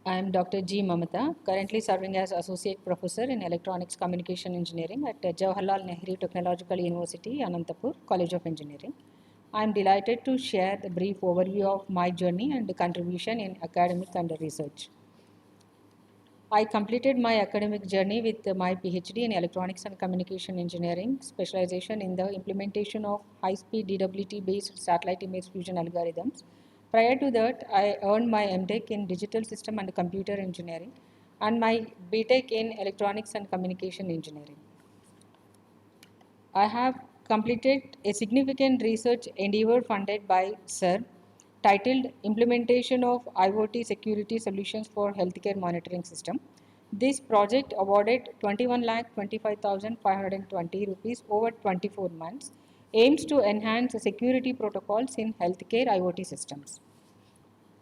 I am Dr. G. Mamata, currently serving as Associate Professor in Electronics Communication Engineering at Jawaharlal Nehru Technological University, Anantapur, College of Engineering. I am delighted to share the brief overview of my journey and contribution in academic and research. I completed my academic journey with my PhD in Electronics and Communication Engineering, specialization in the implementation of high-speed DWT-based satellite image fusion algorithms. Prior to that, I earned my MTech in Digital System and Computer Engineering and my BTech in Electronics and Communication Engineering. I have completed a significant research endeavor funded by SIR titled Implementation of IoT Security Solutions for Healthcare Monitoring System. This project awarded 21,25,520 rupees over 24 months aims to enhance security protocols in healthcare IoT systems.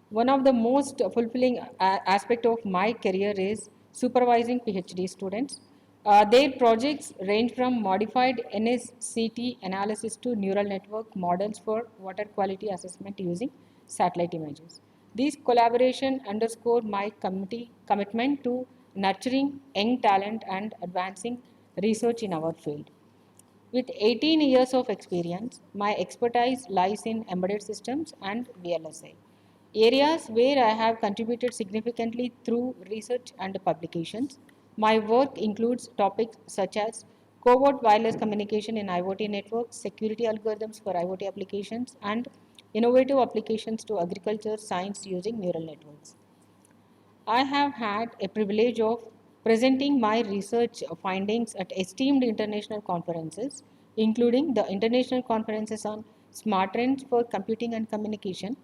One of the most fulfilling aspect of my career is supervising PhD students. Their projects range from modified NSCT analysis to neural network models for water quality assessment using satellite images. These collaboration underscore my commitment to nurturing young talent and advancing research in our field. With 18 years of experience, my expertise lies in embedded systems and VLSI, areas where I have contributed significantly through research and publications. My work includes topics such as covert wireless communication in IoT networks, security algorithms for IoT applications, and innovative applications to agriculture science using neural networks. I have had a privilege of presenting my research findings at esteemed international conferences, including the international conferences on smart trends for computing and communication.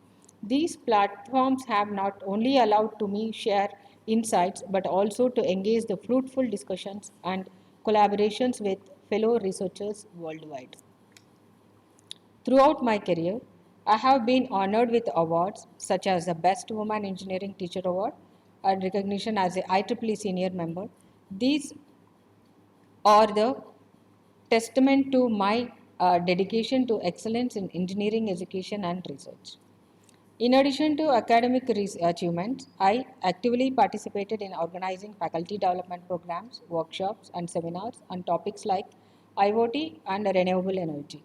These platforms have not only allowed to me share insights but also to engage the fruitful discussions and collaborations with fellow researchers worldwide. Throughout my career, I have been honored with awards such as the Best Woman Engineering Teacher Award and recognition as a IEEE senior member. These are the testament to my dedication to excellence in engineering education and research. In addition to academic achievements, I actively participated in organizing faculty development programs, workshops, and seminars on topics like IoT and renewable energy.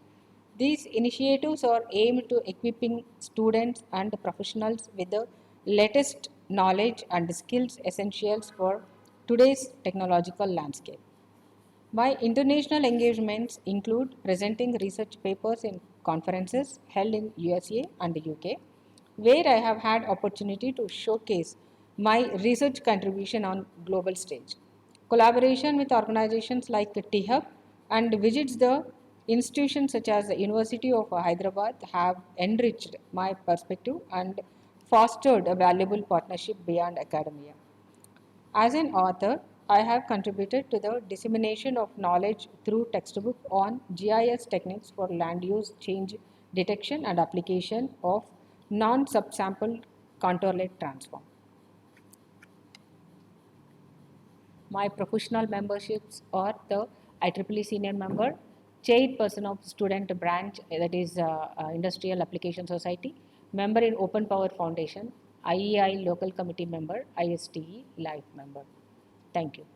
These initiatives are aimed to equipping students and professionals with the latest knowledge and skills essentials for today's technological landscape. My international engagements include presenting research papers in conferences held in USA and UK, where I have had opportunity to showcase my research contribution on global stage. Collaboration with organizations like THUB and visits the institutions such as the University of Hyderabad have enriched my perspective and fostered a valuable partnership beyond academia. As an author, I have contributed to the dissemination of knowledge through textbook on GIS techniques for land use change detection and application of non-subsample contour-led transform. My professional memberships are the IEEE senior member, chairperson of student branch that is Industrial Application Society, member in Open Power Foundation, IEI local committee member, ISTE life member. Thank you.